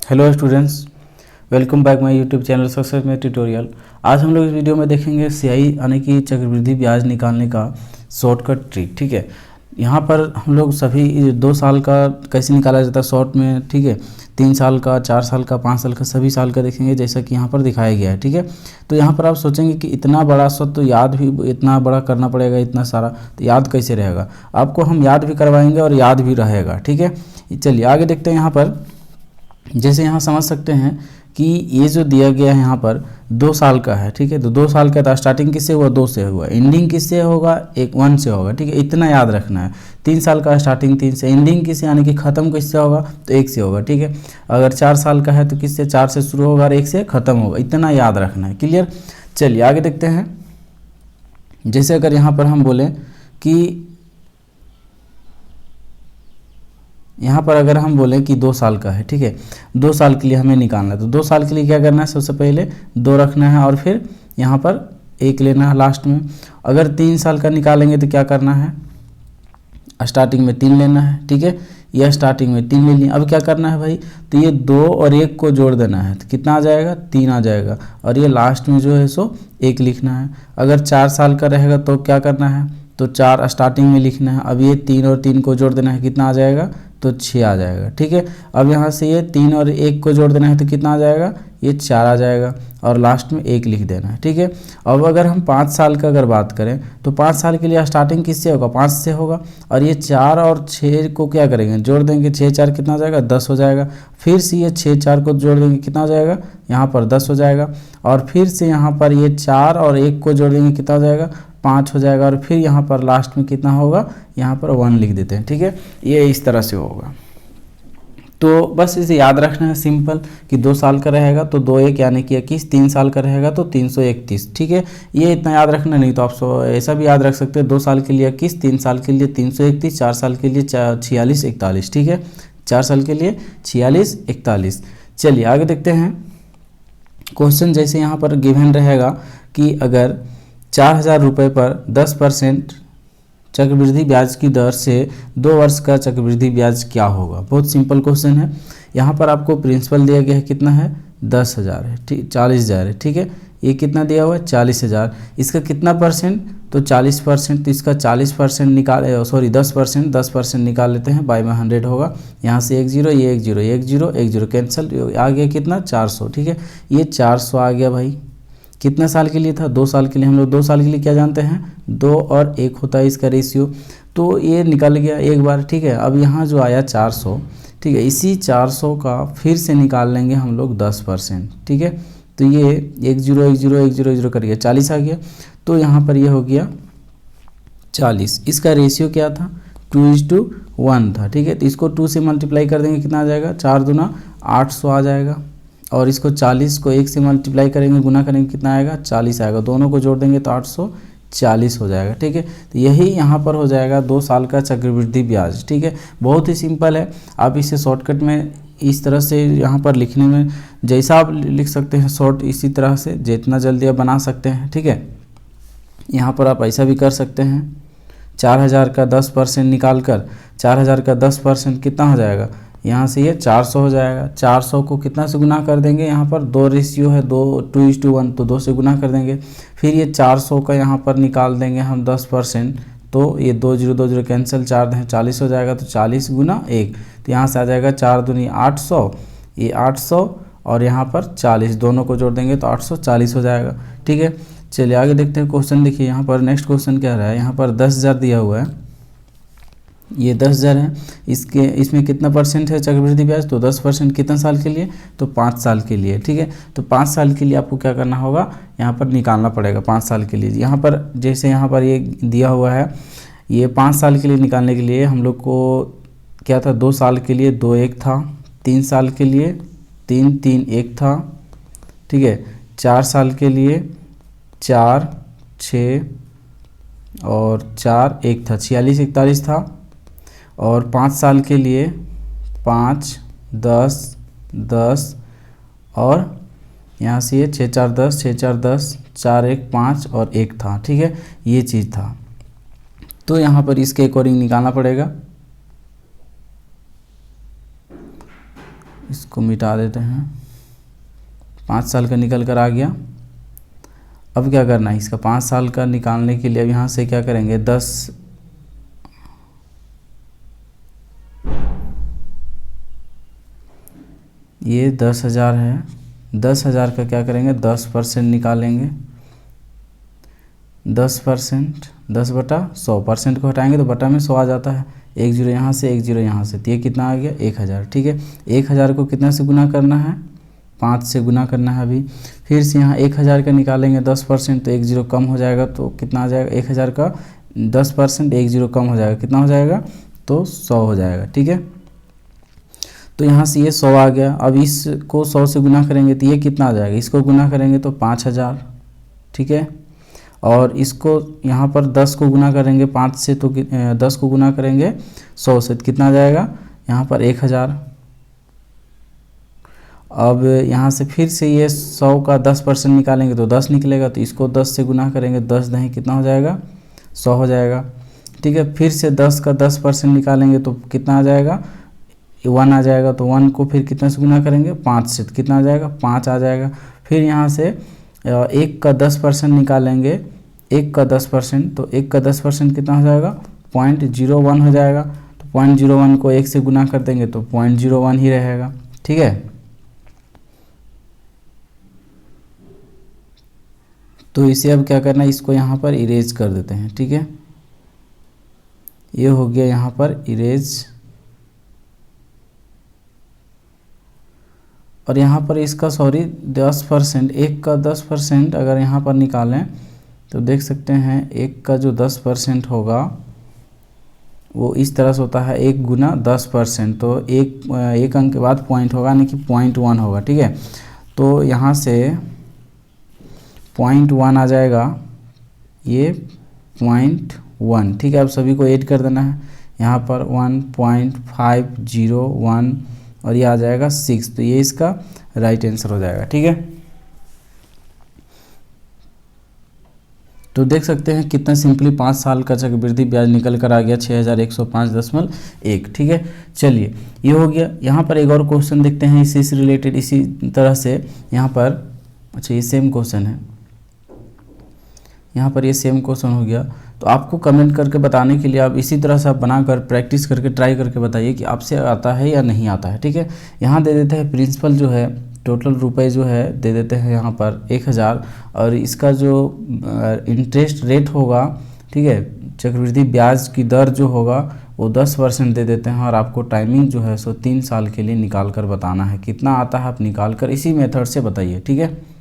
Hello students, welcome back my YouTube channel success में tutorial. आज हम लोग इस वीडियो में देखेंगे सीआई यानी कि चक्रवृद्धि ब्याज निकालने का शॉर्टकट ट्रिक। ठीक है, यहाँ पर हम लोग सभी 2 साल का कैसे निकाला जाता है शॉर्ट में। ठीक है, 3 साल का, 4 साल का, 5 साल का, सभी साल का देखेंगे जैसा कि यहाँ पर दिखाया गया है। ठीक है, तो यहाँ पर आप सोचेंगे कि इतना बड़ा सा तो याद भी इतना बड़ा करना पड़ेगा, इतना सारा तो याद कैसे रहेगा। आपको हम याद भी करवाएंगे और याद भी रहेगा। ठीक है, चलिए आगे देखते हैं। यहाँ पर जैसे यहाँ समझ सकते हैं कि ये जो दिया गया है यहाँ पर 2 साल का है। ठीक है, तो 2 साल का था, स्टार्टिंग किससे हुआ 2 से हुआ, एंडिंग किससे होगा 1 से होगा। ठीक है, इतना याद रखना है। 3 साल का स्टार्टिंग 3 से, एंडिंग किससे यानी कि ख़त्म किससे होगा तो 1 से होगा। ठीक है, अगर 4 साल का है तो किससे 4 से शुरू होगा और 1 से ख़त्म होगा। इतना याद रखना है। क्लियर, चलिए आगे देखते हैं। जैसे अगर यहाँ पर हम बोलें कि यहाँ पर अगर हम बोलें कि 2 साल का है। ठीक है, 2 साल के लिए हमें निकालना है, तो 2 साल के लिए क्या करना है, सबसे पहले 2 रखना है और फिर यहाँ पर 1 लेना है लास्ट में। अगर 3 साल का निकालेंगे तो क्या करना है, स्टार्टिंग में 3 लेना है। ठीक है, यह स्टार्टिंग में 3 ले लिया। अब क्या करना है भाई, तो ये 2 और 1 को जोड़ देना है, तो कितना आ जाएगा 3 आ जाएगा, और ये लास्ट में जो है सो 1 लिखना है। अगर 4 साल का रहेगा तो क्या करना है, तो 4 स्टार्टिंग में लिखना है। अब ये 3 और 3 को जोड़ देना है, कितना आ जाएगा तो 6 आ जाएगा। ठीक है, अब यहाँ से ये 3 और 1 को जोड़ देना है तो कितना आ जाएगा, ये 4 आ जाएगा, और लास्ट में 1 लिख देना है। ठीक है, अब अगर हम 5 साल का अगर बात करें तो 5 साल के लिए स्टार्टिंग किससे होगा 5 से होगा, और ये 4 और 6 को क्या करेंगे जोड़ देंगे, 6 4 कितना हो जाएगा 10 हो जाएगा। फिर से ये 6 4 को जोड़ देंगे, कितना हो जाएगा यहाँ पर 10 हो जाएगा, और फिर से यहाँ पर ये 4 और 1 को जोड़ देंगे, कितना हो जाएगा 5 हो जाएगा, और फिर यहाँ पर लास्ट में कितना होगा, यहाँ पर 1 लिख देते हैं। ठीक है, ये इस तरह से होगा। तो बस इसे याद रखना है सिंपल कि 2 साल का रहेगा तो 2 1 यानी कि 21, 3 साल का रहेगा तो 331। ठीक है, ये इतना याद रखना, नहीं तो आप ऐसा भी याद रख सकते हैं 2 साल के लिए 21, 3 साल के लिए 331, 4 साल के लिए 46 41। ठीक है, 4 साल के लिए 46 41। चलिए आगे देखते हैं क्वेश्चन। जैसे यहाँ पर गिवन रहेगा कि अगर 4,000 रुपये पर 10% चक्रवृद्धि ब्याज की दर से 2 वर्ष का चक्रवृद्धि ब्याज क्या होगा। बहुत सिंपल क्वेश्चन है। यहाँ पर आपको प्रिंसिपल दिया गया है, कितना है 10,000 है, ठीक 40,000 है। ठीक है, ये कितना दिया हुआ है 40,000, इसका कितना परसेंट तो 40%, तो इसका 40% निकाल सॉरी 10% निकाल लेते हैं, बाई में 100 होगा। यहाँ से 1 0, ये 1 0, 1 0 1 0 कैंसिल, आ गया कितना 400। ठीक है, ये 400 आ गया भाई। कितना साल के लिए था 2 साल के लिए। हम लोग 2 साल के लिए क्या जानते हैं 2 और 1 होता है इसका रेशियो, तो ये निकल गया एक बार। ठीक है, अब यहाँ जो आया 400, ठीक है, इसी 400 का फिर से निकाल लेंगे हम लोग 10%। ठीक है, तो ये 1 0 1 0 1 0 1 0 कर गया 40 आ गया, तो यहाँ पर ये हो गया 40। इसका रेशियो क्या था 2:1 था। ठीक है, तो इसको 2 से मल्टीप्लाई कर देंगे, कितना आ जाएगा 4 दूना 800 आ जाएगा, और इसको 40 को 1 से मल्टीप्लाई करेंगे, गुना करेंगे, कितना आएगा 40 आएगा, दोनों को जोड़ देंगे तो 840 हो जाएगा। ठीक है, तो यही यहाँ पर हो जाएगा 2 साल का चक्रवृद्धि ब्याज। ठीक है, बहुत ही सिंपल है। आप इसे शॉर्टकट में इस तरह से यहाँ पर लिखने में जैसा आप लिख सकते हैं शॉर्ट, इसी तरह से जितना जल्दी आप बना सकते हैं। ठीक है, यहाँ पर आप ऐसा भी कर सकते हैं, 4,000 का 10% निकाल कर 4,000 का 10% कितना हो जाएगा, यहाँ से ये 400 हो जाएगा। 400 को कितना से गुना कर देंगे, यहाँ पर 2 रेशियो है 2:1, तो 2 से गुना कर देंगे। फिर ये 400 का यहाँ पर निकाल देंगे हम 10%, तो ये 2 0 2 0 कैंसिल, 4 40 हो जाएगा, तो 40 गुना 1, तो यहाँ से आ जाएगा 4 दूनी 800, ये 800 और यहाँ पर 40, दोनों को जोड़ देंगे तो 840 हो जाएगा। ठीक है, चलिए आगे देखते हैं क्वेश्चन। देखिए यहाँ पर नेक्स्ट क्वेश्चन क्या रहा है, यहाँ पर 10,000 दिया हुआ है, ये 10,000 है, इसमें कितना परसेंट है चक्रवृद्धि ब्याज, तो 10%। कितना साल के लिए तो 5 साल के लिए। ठीक है, तो 5 साल के लिए आपको क्या करना होगा, यहाँ पर निकालना पड़ेगा 5 साल के लिए। यहाँ पर जैसे यहाँ पर ये दिया हुआ है, ये 5 साल के लिए निकालने के लिए हम लोग को क्या था 2 साल के लिए 2 1 था, 3 साल के लिए 3 3 1 था। ठीक है, 4 साल के लिए 4 6 और 4 1 था, 46 41 था, और 5 साल के लिए 5 10 10 और यहाँ से ये 6 4 10 6 4 10 4 1 5 और 1 था। ठीक है, ये चीज़ था, तो यहाँ पर इसके अकॉर्डिंग निकालना पड़ेगा। इसको मिटा देते हैं। 5 साल का निकल कर आ गया। अब क्या करना है, इसका 5 साल का निकालने के लिए अब यहाँ से क्या करेंगे, 10 ये 10,000 है, 10,000 का क्या करेंगे 10% निकालेंगे। 10%, 10/100% को हटाएंगे तो बटा में 100 आ जाता है। 1 0 यहाँ से, 1 0 यहाँ से, तो ये कितना आ गया 1000। ठीक है, 1000 को कितना से गुना करना है, 5 से गुना करना है अभी। फिर से यहाँ 1000 का निकालेंगे 10%, तो 1 0 कम हो जाएगा, तो कितना आ जाएगा 1000 का 10%, 1 0 कम हो जाएगा, कितना हो जाएगा, तो 100 हो जाएगा। ठीक है, तो यहाँ से ये 100 आ गया। अब इसको 100 से गुना करेंगे तो ये कितना आ जाएगा, इसको गुना करेंगे तो 5000। ठीक है, और इसको यहाँ पर 10 को गुना करेंगे 5 से, तो 10 को गुना करेंगे 100 से, तो कितना आ जाएगा यहाँ पर 1000। अब यहाँ से फिर से ये 100 का 10% निकालेंगे तो 10 निकलेगा, तो इसको 10 से गुना करेंगे, 10 दही कितना हो जाएगा 100 हो जाएगा। ठीक है, फिर से 10 का 10% निकालेंगे तो कितना आ जाएगा 1 आ जाएगा, तो 1 को फिर कितना से गुना करेंगे 5 से, तो कितना आ जाएगा 5 आ जाएगा। फिर यहाँ से 1 का 10% निकालेंगे, 1 का 10%, तो 1 का 10% कितना हो जाएगा 0.01 हो जाएगा, तो 0.01 को 1 से गुना कर देंगे तो 0.01 ही रहेगा। ठीक है, तो इसे अब क्या करना है, इसको यहाँ पर इरेज कर देते हैं। ठीक है, ये हो गया यहाँ पर इरेज, और यहाँ पर इसका 10%, 1 का 10% अगर यहाँ पर निकालें तो देख सकते हैं 1 का जो 10% होगा वो इस तरह से होता है 1 गुना 10%, तो एक अंक के बाद पॉइंट होगा, यानी कि 0.1 होगा। ठीक है, तो यहाँ से 0.1 आ जाएगा, ये 0.1। ठीक है, अब सभी को ऐड कर देना है, यहाँ पर 1.501 और ये आ जाएगा 6, तो ये इसका राइट आंसर हो जाएगा। ठीक है, तो देख सकते हैं कितना सिंपली 5 साल का चक्रवृद्धि ब्याज निकल कर आ गया 6105.1। ठीक है, चलिए ये हो गया। यहाँ पर एक और क्वेश्चन देखते हैं इसी से रिलेटेड, इसी तरह से यहाँ पर, अच्छा ये सेम क्वेश्चन है, यहाँ पर ये सेम क्वेश्चन हो गया। तो आपको कमेंट करके बताने के लिए आप इसी तरह से आप बनाकर प्रैक्टिस करके ट्राई करके बताइए कि आपसे आता है या नहीं आता है। ठीक है, यहाँ दे देते हैं प्रिंसिपल जो है, टोटल रुपए जो है दे देते हैं यहाँ पर 1000, और इसका जो इंटरेस्ट रेट होगा, ठीक है, चक्रवृद्धि ब्याज की दर जो होगा वो 10% दे देते हैं, और आपको टाइमिंग जो है सो 3 साल के लिए निकाल कर बताना है। कितना आता है आप निकाल कर इसी मेथड से बताइए। ठीक है।